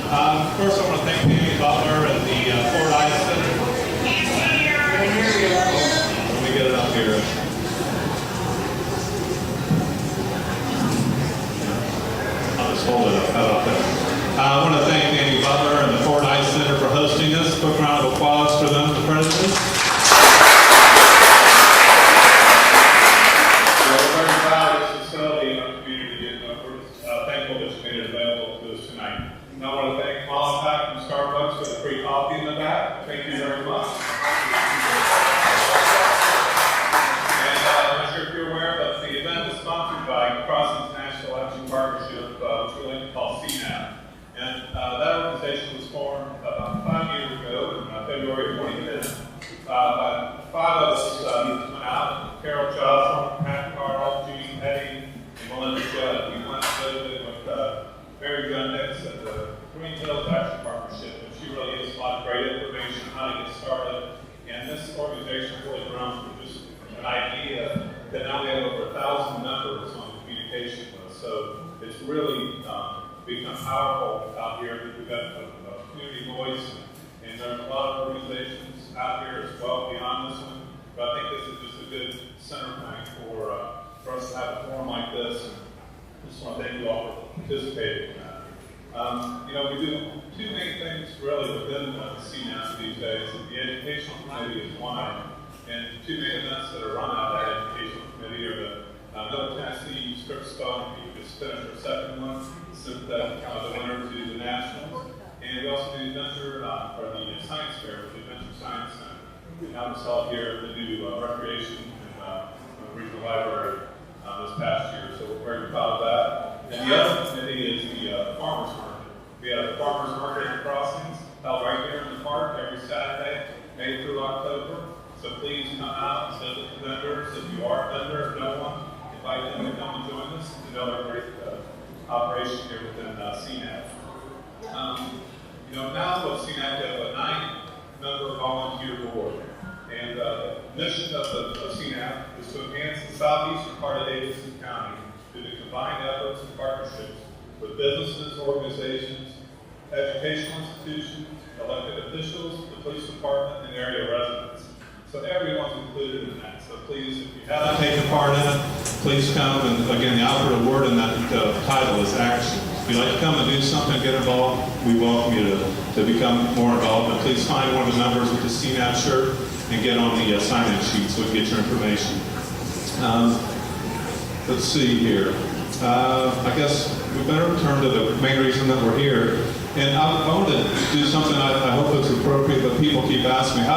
First, I want to thank Danny Butler and the Ford Ice Center. Let me get it up here. I'll just hold it up. How about that? I want to thank Danny Butler and the Ford Ice Center for hosting us. Quick round of applause for them, the presidents. We're very proud of this facility in our community, and we're thankful that you made it available to us tonight. And I want to thank Molotov from Starbucks for the free coffee in the back. Thank you very much. And I'm not sure if you're aware, but the event is sponsored by Crossings National Action Partnership, which we like to call CNAP. And that organization was formed about 5 years ago in February of 2010. Five of us went out: Carol Jocelyn, Pat Carl, Judy Petty, and Melinda Judd. We went to visit with Mary Gunn Nix at the Green Hills Action Partnership, and she really gives a lot of great information on how to get started. And this organization really grown from just an idea that now we have over 1,000 members on communication with. So it's really become powerful out here. We've got a community voice, and there's a lot of organizations out here as well beyond this one. But I think this is just a good center point for us to have a forum like this. And I just want to thank you all for participating in that. We do two main things really within the CNAP these days. The educational committee is one item, and two main events that are run out of that educational committee are the Middle Tennessee Script Spelling. We just finished our second one, sent the winner to the Nationals. And we also do Adventure for the Science Fair, with the Adventure Science Center. We have us all here to do recreation and regional library this past year, so we're very proud of that. And the other committee is the Farmers Market. We have the Farmers Market at Crossings held right here in the park every Saturday, May through October. So please come out and visit the vendors. If you are a vendor or know one, invite them to come and join us. It's another great operation here within CNAP. Now with CNAP, we have a 9-member volunteer board. And the mission of CNAP is to enhance the southeastern part of Davidson County through the combined efforts and partnerships with businesses, organizations, educational institutions, elected officials, the police department, and area residents. So everyone's included in that. So please, if you haven't taken part in it, please come. And again, the operative word in that title is action. If you'd like to come and do something, get involved, we welcome you to become more involved. But please find one of the members with the CNAP shirt and get on the sign-in sheet so we can get your information. Let's see here. I guess we better turn to the main reason that we're here. And I want to do something I hope it's appropriate, but people keep asking me,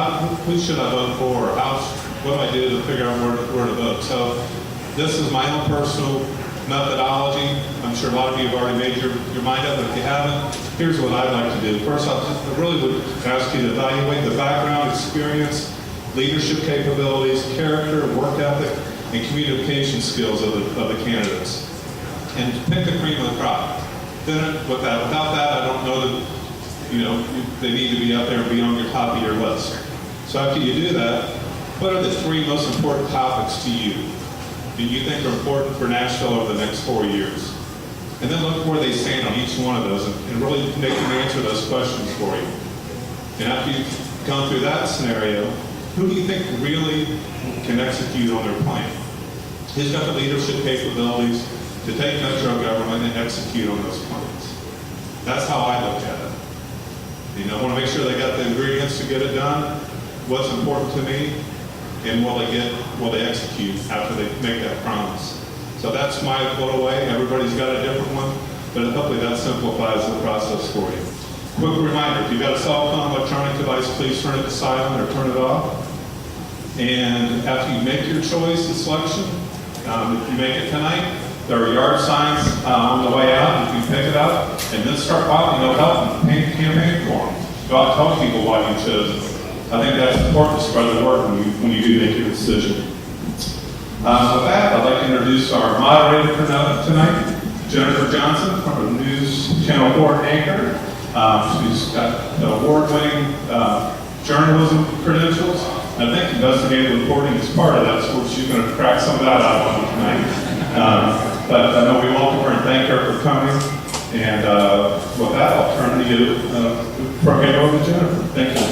who should I vote for? Or what do I do to figure out where to vote? So this is my own personal methodology. I'm sure a lot of you have already made your mind up, but if you haven't, here's what I'd like to do. First, I really would ask you to evaluate the background, experience, leadership capabilities, character, work ethic, and communication skills of the candidates. And pick the cream of the crop. Then without that, I don't know that they need to be up there and be on your top of your list. So after you do that, what are the 3 most important topics to you that you think are important for Nashville over the next 4 years? And then look where they stand on each one of those and really make them answer those questions for you. And after you've gone through that scenario, who do you think really can execute on their plan? Who's got the leadership capabilities to take metro government and execute on those plans? That's how I look at it. I want to make sure they got the ingredients to get it done, what's important to me, and will they execute after they make that promise. So that's my little way. Everybody's got a different one, but hopefully that simplifies the process for you. Quick reminder, if you've got a cell phone, electronic device, please turn it to silent or turn it off. And after you make your choice and selection, if you make it tonight, there are yard signs on the way out. You can pick it up and then start helping campaign for them. Go out and tell people why you chose it. I think that's important to spread the word when you do make your decision. With that, I'd like to introduce our moderator for tonight, Jennifer Johnson, from the News Channel 4 anchor. She's got award-winning journalism credentials. I think investigative reporting is part of that, so she's going to crack some of that out on you tonight. But I know we welcome her and thank her for coming. And with that, I'll turn to you for a over to Jennifer. Thank you.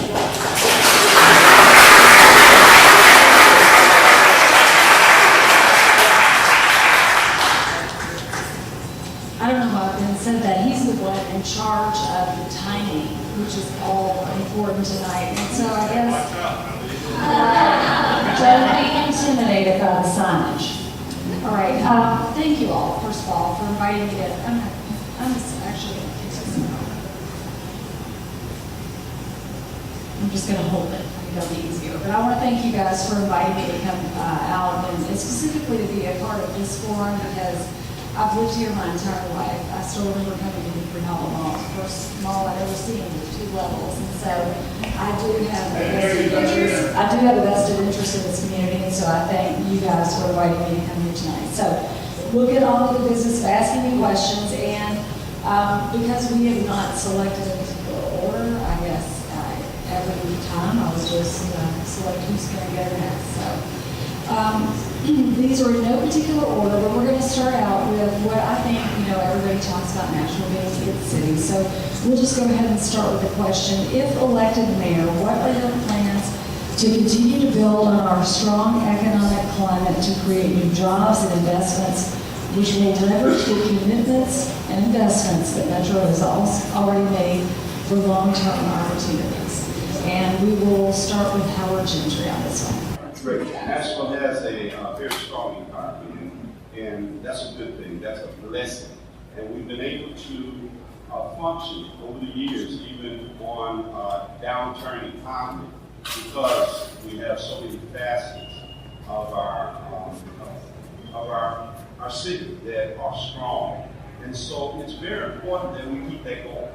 I don't know why Ben said that. He's the one in charge of the timing, which is all important tonight. And so I guess don't be intimidated by the signage. All right. Thank you all, first of all, for inviting me to. I'm actually going to kick this out. I'm just going to hold it. I think that'll be easier. But I want to thank you guys for inviting me to come out and specifically to be a part of this forum because I've lived here my entire life. I still remember coming to Newport Hollow Mall, the first mall I'd ever seen with 2 levels. And so I do have a vested interest in this community, and so I thank you guys for inviting me to come here tonight. So we'll get on to the business of asking me questions, and because we have not selected a particular order, I guess every time I was just select who's going to go next. So these are in no particular order, but we're going to start out with what I think, everybody talks about Nashville being a big city. So we'll just go ahead and start with the question. If elected mayor, what are your plans to continue to build on our strong economic climate to create new jobs and investments, which will leverage the commitments and investments that Metro has already made for long-term opportunities? And we will start with Howard Gentry on this one. Great. Nashville has a very strong economy, and that's a good thing. That's a blessing. And we've been able to function over the years, even on a downturn economy, because we have so many facets of our city that are strong. And so it's very important that we keep that going.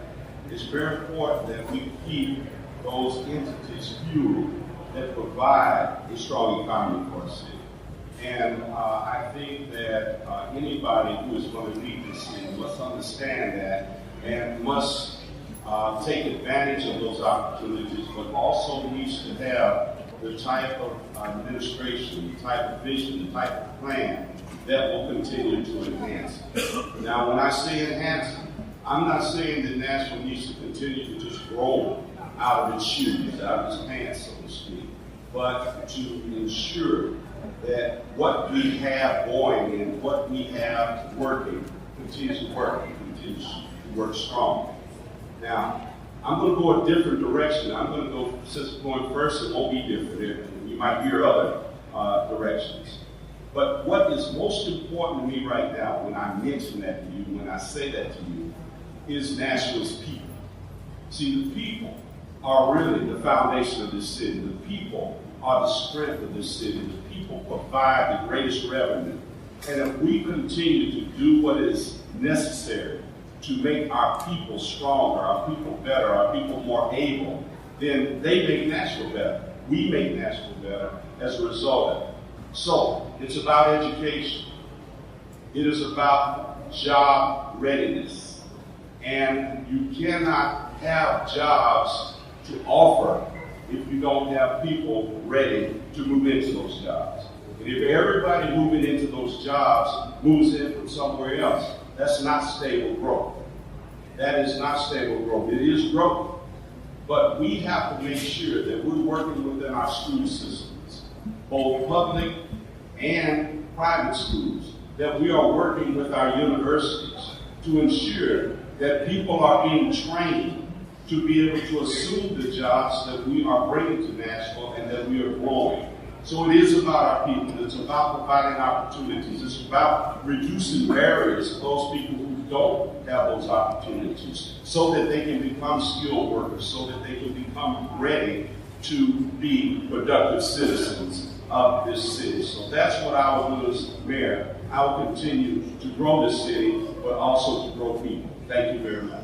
It's very important that we keep those entities fueled that provide a strong economy for our city. And I think that anybody who is going to lead this city must understand that and must take advantage of those opportunities, but also needs to have the type of administration, the type of vision, the type of plan that will continue to enhance it. Now, when I say enhance it, I'm not saying that Nashville needs to continue to just roll out of its shoes, out of its pants, so to speak, but to ensure that what we have going and what we have working continues to work and continues to work strong. Now, I'm going to go a different direction. I'm going to go, since we're going first, it won't be different. You might hear other directions. But what is most important to me right now, when I mention that to you, when I say that to you, is Nashville's people. See, the people are really the foundation of this city. The people are the strength of this city. The people provide the greatest revenue. And if we continue to do what is necessary to make our people stronger, our people better, our people more able, then they make Nashville better. We make Nashville better as a result of it. So it's about education. It is about job readiness. And you cannot have jobs to offer if you don't have people ready to move into those jobs. And if everybody moving into those jobs moves in from somewhere else, that's not stable growth. That is not stable growth. It is growth. But we have to make sure that we're working within our school systems, both public and private schools, that we are working with our universities to ensure that people are being trained to be able to assume the jobs that we are bringing to Nashville and that we are growing. So it is about our people. It's about providing opportunities. It's about reducing barriers to those people who don't have those opportunities so that they can become skilled workers, so that they can become ready to be productive citizens of this city. So that's what I will do as mayor. I will continue to grow this city, but also to grow people. Thank you very much.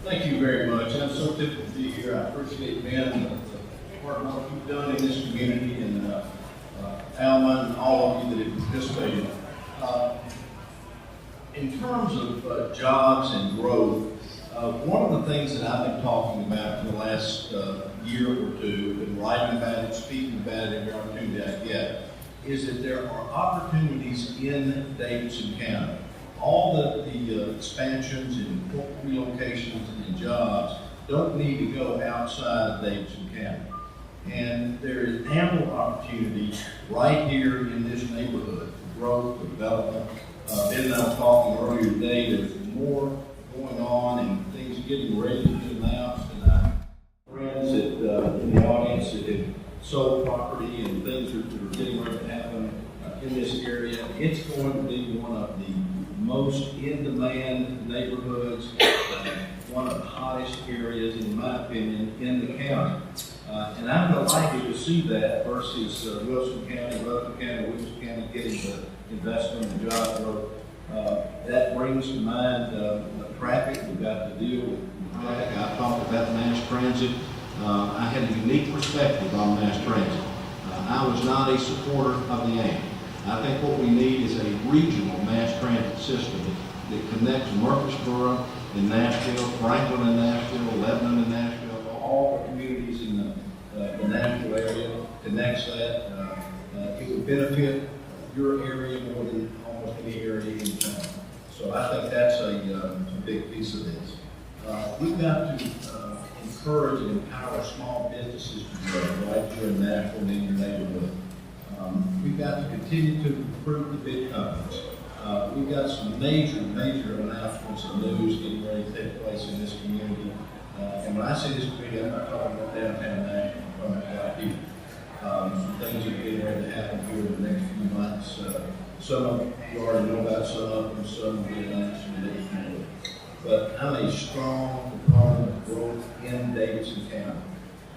Thank you very much. I'm so tickled to be here. I appreciate, Ben, the hard work you've done in this community, and Alma and all of you that have participated. In terms of jobs and growth, one of the things that I've been talking about for the last year or two, been writing about it, speaking about it every opportunity I get, is that there are opportunities in Davidson County. All the expansions and corporate relocations and jobs don't need to go outside of Davidson County. And there is ample opportunity right here in this neighborhood, growth, development. Ben and I were talking earlier today, there's more going on and things getting ready to be announced. And I friends that in the audience that have sold property and things that are getting ready to happen in this area. It's going to be one of the most in-demand neighborhoods, one of the hottest areas, in my opinion, in the county. And I'm delighted to see that versus Wilson County, Rutherford County, Wilson County getting the investment and job growth. That brings to mind traffic. We've got to deal with traffic. I talked about mass transit. I had a unique perspective on mass transit. I was not a supporter of the AIM. I think what we need is a regional mass transit system that connects Murfreesboro and Nashville, Franklin and Nashville, Lebanon and Nashville, all the communities in the Nashville area, connects that. It would benefit your area more than almost any area in town. So I think that's a big piece of this. We've got to encourage and empower small businesses to grow right here in Nashville and in your neighborhood. We've got to continue to improve the big companies. We've got some major announcements and news getting ready to take place in this community. And when I say this community, I'm not talking about downtown Nashville, I'm talking about here. Some things are getting ready to happen here in the next few months. Some of you already know about some of them, some will be announced in the next few weeks. But I'm a strong proponent of growth in Davidson County.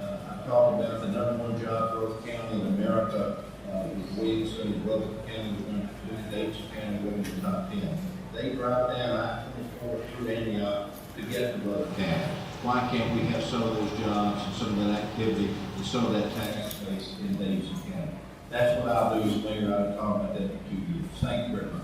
I talked about the #1 job growth county in America. With Williamson and Rutherford County, we're going to do Davidson County going to the top 10. They drive down I-24 through Antioch to get to Rutherford County. Why can't we have some of those jobs and some of that activity and some of that tax space in Davidson County? That's what I'll do as mayor. I'll talk about that for 2 years. Thank you very much.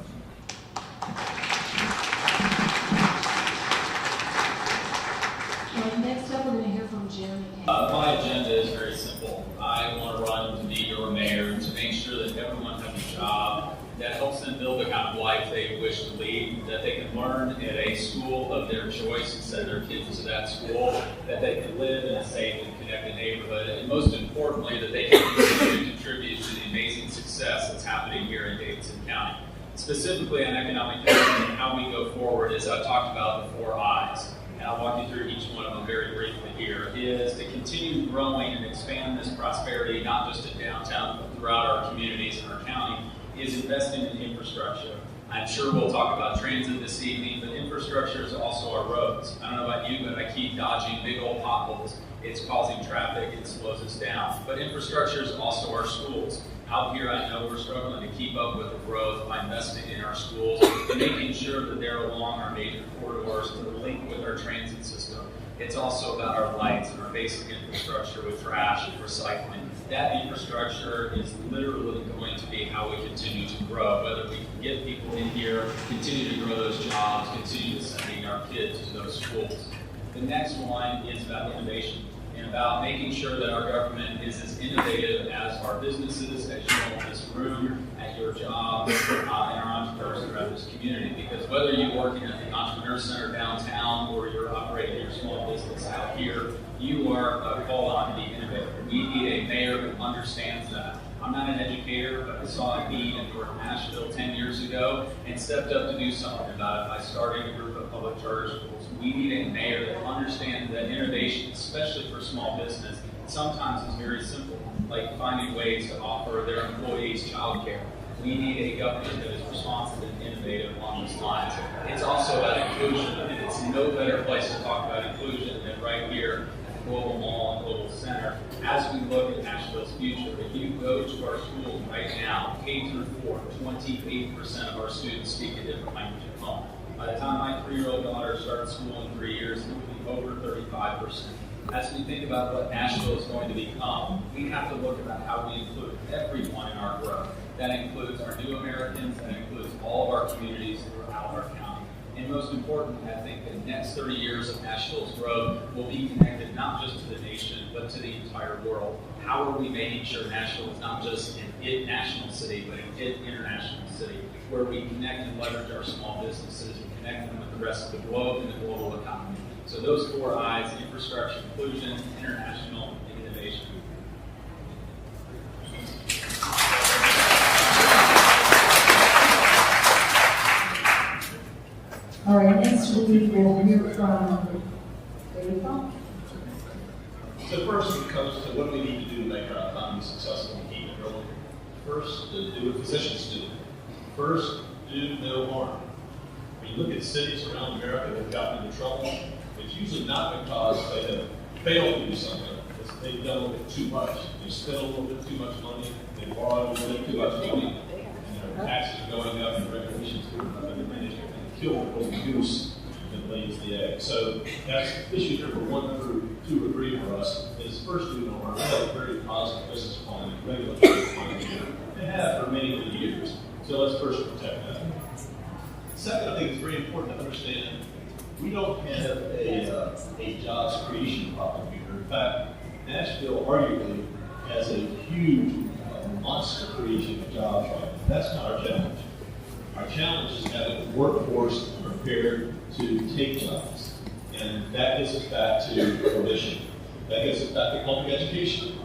Next up, we're going to hear from Jeremy. My agenda is very simple. I want to run to be your mayor to make sure that everyone has a job that helps them build the kind of life they wish to lead, that they can learn at a school of their choice and send their kids to that school, that they can live in a safe and connected neighborhood, and most importantly, that they can continue to contribute to the amazing success that's happening here in Davidson County. Specifically on economic development and how we go forward, as I've talked about the 4 I's. And I'll walk you through each one of them very briefly here, is to continue growing and expand this prosperity, not just in downtown, but throughout our communities and our county, is investing in infrastructure. I'm sure we'll talk about transit this evening, but infrastructure is also our roads. I don't know about you, but I keep dodging big old potholes. It's causing traffic, it slows us down. But infrastructure is also our schools. Out here, I know we're struggling to keep up with the growth by investing in our schools and making sure that they're along our major corridors to link with our transit system. It's also about our lights and our basic infrastructure with trash and recycling. That infrastructure is literally going to be how we continue to grow, whether we can get people in here, continue to grow those jobs, continue to sending our kids to those schools. The next one is about innovation and about making sure that our government is as innovative as our businesses, as you know in this room, at your job, and our entrepreneurs throughout this community. Because whether you're working at the Entrepreneur Center downtown or you're operating your small business out here, you are called on to be innovative. We need a mayor who understands that. I'm not an educator, but I saw a need in North Nashville 10 years ago and stepped up to do something about it by starting a group of public charter schools. We need a mayor that understands that innovation, especially for small business, sometimes is very simple, like finding ways to offer their employees childcare. We need a government that is responsive and innovative along these lines. It's also about inclusion, and it's no better place to talk about inclusion than right here at the Global Mall and Global Center. As we look at Nashville's future, if you go to our schools right now, K through 4, 28% of our students speak a different language at home. By the time my 3-year-old daughter starts school in 3 years, it will be over 35%. As we think about what Nashville is going to become, we have to look about how we include everyone in our growth. That includes our new Americans, that includes all of our communities throughout our county. And most important, I think the next 30 years of Nashville's growth will be connected not just to the nation, but to the entire world. How are we making sure Nashville is not just an national city, but an international city, where we connect and leverage our small businesses and connect them with the rest of the globe and the global economy? So those 4 I's: infrastructure, inclusion, international, and innovation. All right, next we will hear from David Funk. So first, when it comes to what do we need to do to make our economy successful and keep it growing? First, do what physicians do. First, do no harm. When you look at cities around America that have gotten into trouble, it's usually not because they have failed to do something. It's they've done a little bit too much. They spent a little bit too much money. They borrowed a little bit too much money. And their taxes are going up and regulations are going up. And they managed to kill the golden goose that lays the egg. So that's issue number 1 through 2 or 3 for us is first do no harm. We have a very positive business climate, regulatory climate here, and have for many, many years. So let's first protect that. Second, I think it's very important to understand we don't have a jobs creation problem here. In fact, Nashville arguably has a huge monster creation of jobs right now. That's not our challenge. Our challenge is having a workforce prepared to take jobs. And that gets us back to provision. That gets us back to public education.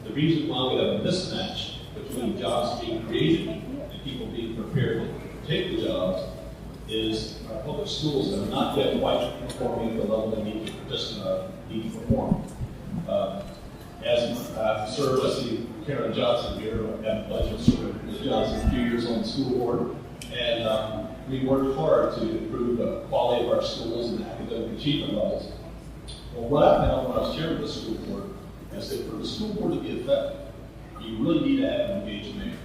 The reason why we have a mismatch between jobs being created and people being prepared to take the jobs is our public schools that are not yet quite performing at the level they need to perform. As I've served, I see Karen Johnson here. I've had the pleasure of serving Ms. Johnson a few years on the school board. And we worked hard to improve the quality of our schools and academic achievement levels. Well, what I found when I was chairman of the school board is that for the school board to be effective, you really need to have an engaged mayor.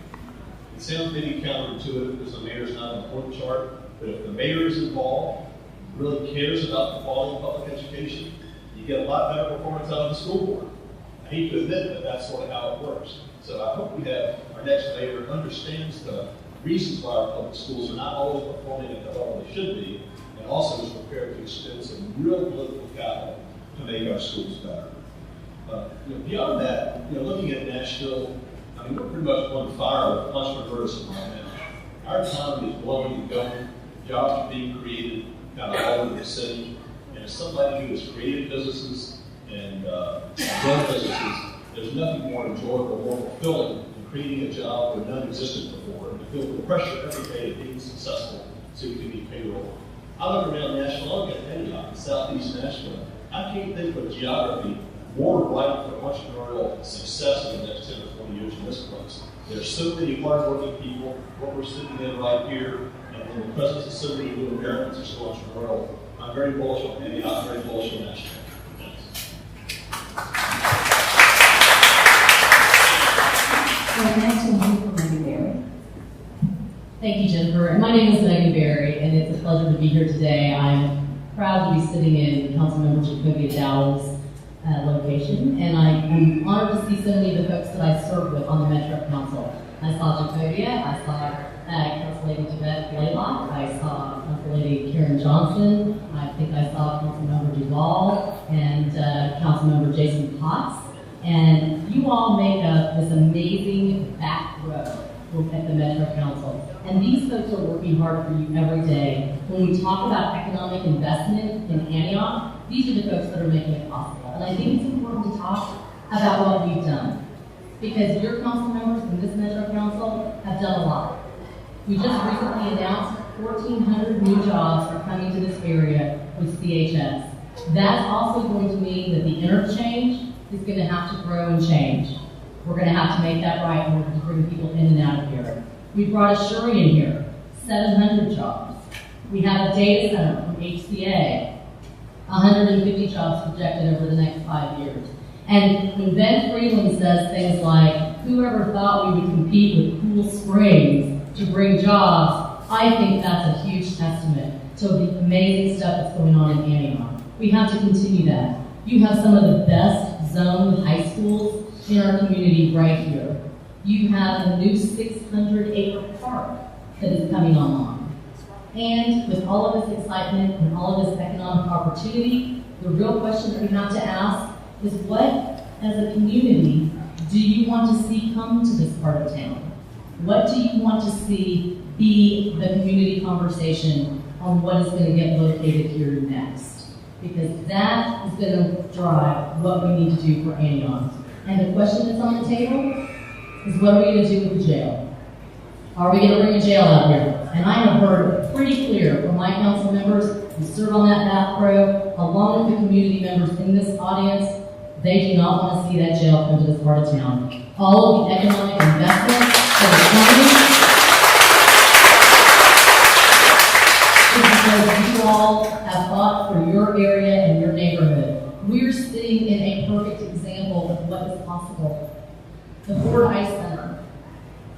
It sounds maybe counterintuitive because the mayor is not on the org chart, but if the mayor is involved, really cares about the quality of public education, you get a lot better performance out of the school board. I hate to admit that that's sort of how it works. So I hope we have our next mayor understands the reasons why our public schools are not always performing at the level they should be, and also is prepared to expend some real political capital to make our schools better. Beyond that, looking at Nashville, I mean, we're pretty much on fire with entrepreneurism right now. Our economy is blowing and going. Jobs are being created kind of all over the city. And as somebody who has created businesses and run businesses, there's nothing more enjoyable, more fulfilling than creating a job where none existed before, and to feel the pressure every day of being successful so you can be payroll. I look around Nashville, I look at Antioch in southeast Nashville. I can't think of a geography more ripe for entrepreneurial success in the next 10 or 20 years in this place. There's so many hardworking people, what we're sitting in right here, and in the presence of so many new Americans who are so entrepreneurial. I'm very bullish on Antioch, very bullish on Nashville. Next we'll hear from Megan Berry. Thank you, Jennifer. And my name is Megan Berry, and it's a pleasure to be here today. I'm proud to be sitting in Councilmember Jacobia Dowell's location, and I'm honored to see so many of the folks that I served with on the Metro Council. I saw Jacobia, I saw Council Lady Tibet Blaylock, I saw Council Lady Karen Johnson, I think I saw Councilmember Duvall, and Councilmember Jason Potts. And you all make up this amazing back row at the Metro Council. And these folks are working hard for you every day. When we talk about economic investment in Antioch, these are the folks that are making it possible. And I think it's important to talk about what we've done. Because your council members in this Metro Council have done a lot. We just recently announced 1,400 new jobs are coming to this area with CHS. That's also going to mean that the interchange is going to have to grow and change. We're going to have to make that right in order to bring people in and out of here. We brought a Shuri in here, 700 jobs. We have a data center from HCA, 150 jobs projected over the next 5 years. And when Ben Freeland says things like, whoever thought we would compete with Cool Springs to bring jobs, I think that's a huge testament to the amazing stuff that's going on in Antioch. We have to continue that. You have some of the best zoned high schools in our community right here. You have a new 600-acre park that is coming online. And with all of this excitement and all of this economic opportunity, the real question that we have to ask is what, as a community, do you want to see come to this part of town? What do you want to see be the community conversation on what is going to get located here next? Because that is going to drive what we need to do for Antioch. And the question that's on the table is what are we going to do with the jail? Are we going to bring a jail out here? And I have heard pretty clear from my council members who serve on that back row, along with the community members in this audience, they do not want to see that jail come to this part of town. All of the economic investment that is coming is because you all have fought for your area and your neighborhood. We're sitting in a perfect example of what is possible. The Ford Ice Center,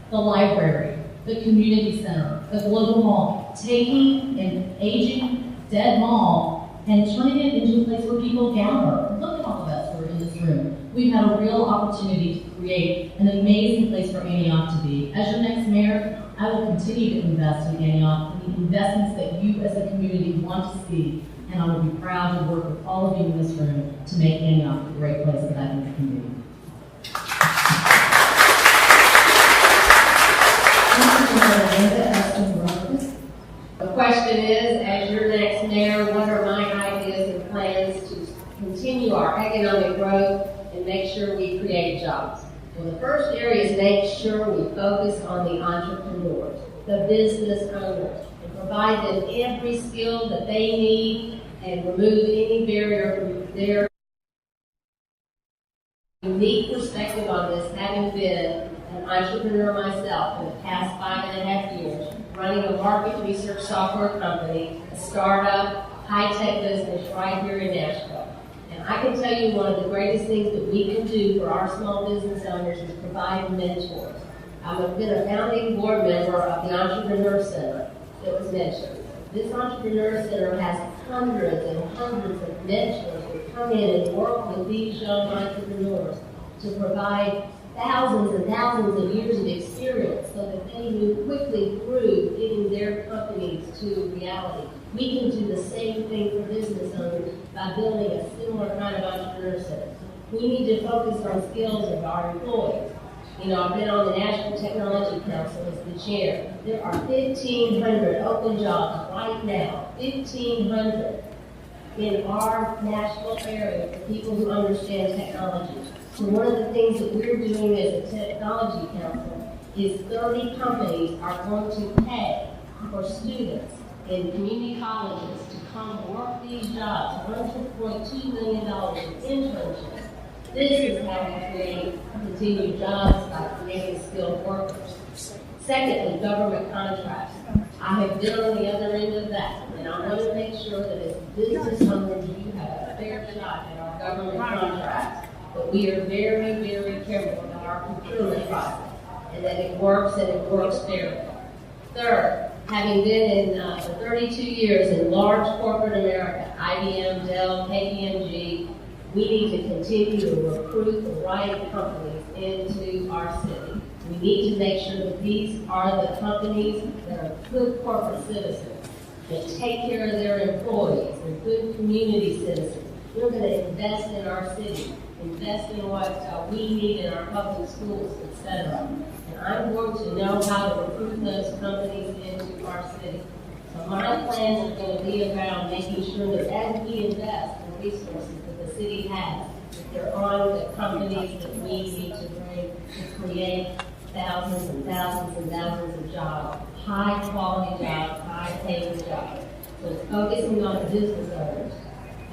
the library, the community center, the global mall, taking an aging, dead mall and turning it into a place where people gather. Look at all of us who are in this room. We've had a real opportunity to create an amazing place for Antioch to be. As your next mayor, I will continue to invest in Antioch, in the investments that you as a community want to see, and I will be proud to work with all of you in this room to make Antioch a great place that I think it can be. The question is, as your next mayor, what are my ideas and plans to continue our economic growth and make sure we create jobs? Well, the first area is make sure we focus on the entrepreneurs, the business owners, and provide them every skill that they need and remove any barrier from their unique perspective on this, having been an entrepreneur myself for the past 5.5 years, running a market research software company, a startup, high-tech business right here in Nashville. And I can tell you one of the greatest things that we can do for our small business owners is provide mentors. I've been a founding board member of the Entrepreneur Center that was mentioned. This Entrepreneur Center has hundreds and hundreds of mentors who come in and work with these young entrepreneurs to provide thousands and thousands of years of experience so that they move quickly through getting their companies to reality. We can do the same thing for business owners by building a similar kind of entrepreneur center. We need to focus on skills of our employees. You know, I've been on the National Technology Council as the chair. There are 1,500 open jobs right now, 1,500 in our Nashville area for people who understand technology. So one of the things that we're doing as a technology council is 30 companies are going to pay for students in community colleges to come work these jobs, $1.2 million in internships. This is how we create continued jobs by creating skilled workers. Secondly, government contracts. I have been on the other end of that, and I want to make sure that as business owners, you have a fair shot at our government contracts. But we are very, very careful about our procurement process, and that it works and it works fairly. Third, having been in for 32 years in large corporate America, IBM, Dell, KPMG, we need to continue to recruit the right companies into our city. We need to make sure that these are the companies that are good corporate citizens, that take care of their employees, they're good community citizens. We're going to invest in our city, invest in what we need in our public schools, etc. And I'm going to know how to recruit those companies into our city. So my plans are going to be around making sure that as we invest in resources that the city has, that they're on the companies that we need to bring to create thousands and thousands and thousands of jobs, high quality jobs, high paying jobs. So it's focusing on the business owners,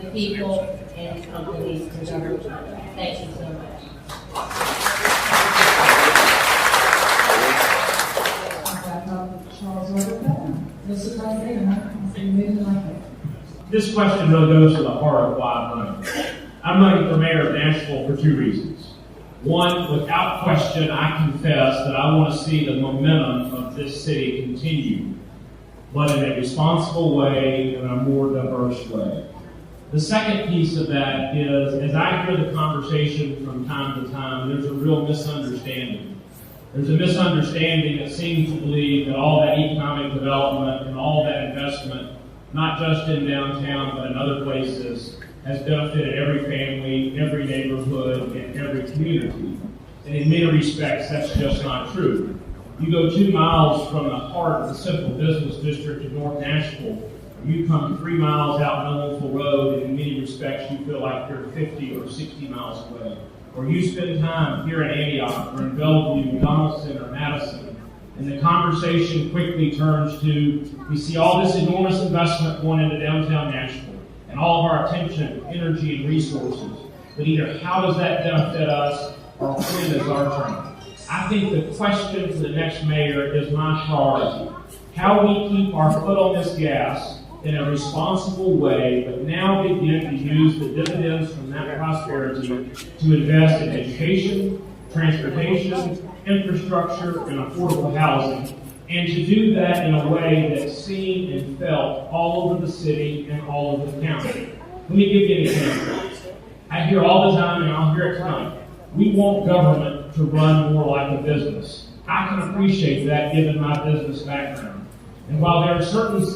the people, and companies and government contracts. Thank you so much. This question really goes to the heart of why I'm running. I'm running for mayor of Nashville for two reasons. One, without question, I confess that I want to see the momentum of this city continue, but in a responsible way, in a more diverse way. The second piece of that is, as I hear the conversation from time to time, there's a real misunderstanding There's a misunderstanding that seems to believe that all that economic development and all that investment, not just in downtown but in other places, has benefited every family, every neighborhood, and every community. And in many respects, that's just not true. You go 2 miles from the heart of the central business district of North Nashville, you come 3 miles out Nolensville Road, and in many respects, you feel like you're 50 or 60 miles away. Or you spend time here in Antioch, or in Bellevue, Donaldson, or Madison, and the conversation quickly turns to, we see all this enormous investment going into downtown Nashville, and all of our attention, energy, and resources. But either how does that benefit us, or when is our turn? I think the question for the next mayor is my priority. How we keep our foot on this gas in a responsible way, but now begin to use the dividends from that prosperity to invest in education, transportation, infrastructure, and affordable housing, and to do that in a way that's seen and felt all over the city and all over the county. Let me give you an example. I hear all the time, and I'll hear it tonight, we want government to run more like a business. I can appreciate that given my business background. And while there are certainly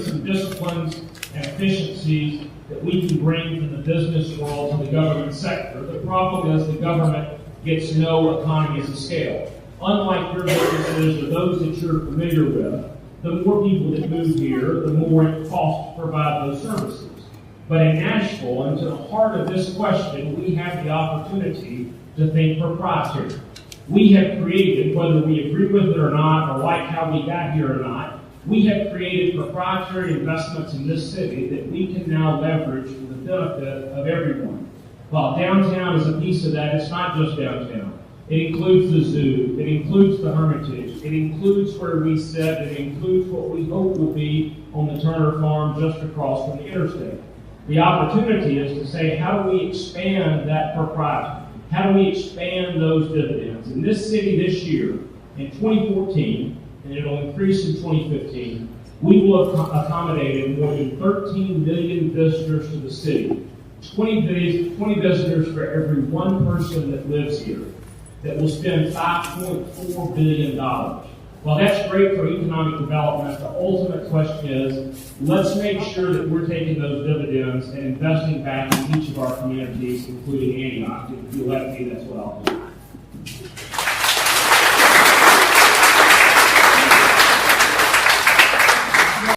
some disciplines and efficiencies that we can bring from the business world to the government sector, the problem is the government gets no economies of scale. Unlike your businesses or those that you're familiar with, the more people that move here, the more it costs to provide those services. But in Nashville, and to the heart of this question, we have the opportunity to think proprietary. We have created, whether we agree with it or not, or like how we got here or not, we have created proprietary investments in this city that we can now leverage for the benefit of everyone. While downtown is a piece of that, it's not just downtown. It includes the zoo, it includes the Hermitage, it includes where we sit, it includes what we hope will be on the Turner Farm just across from the interstate. The opportunity is to say, how do we expand that propriety? How do we expand those dividends? In this city this year, in 2014, and it'll increase in 2015, we will have accommodated more than 13 million visitors to the city. 20 visitors for every one person that lives here, that will spend $5.4 billion. While that's great for economic development, the ultimate question is, let's make sure that we're taking those dividends and investing back in each of our communities, including Antioch. If you let me, that's what I'll do.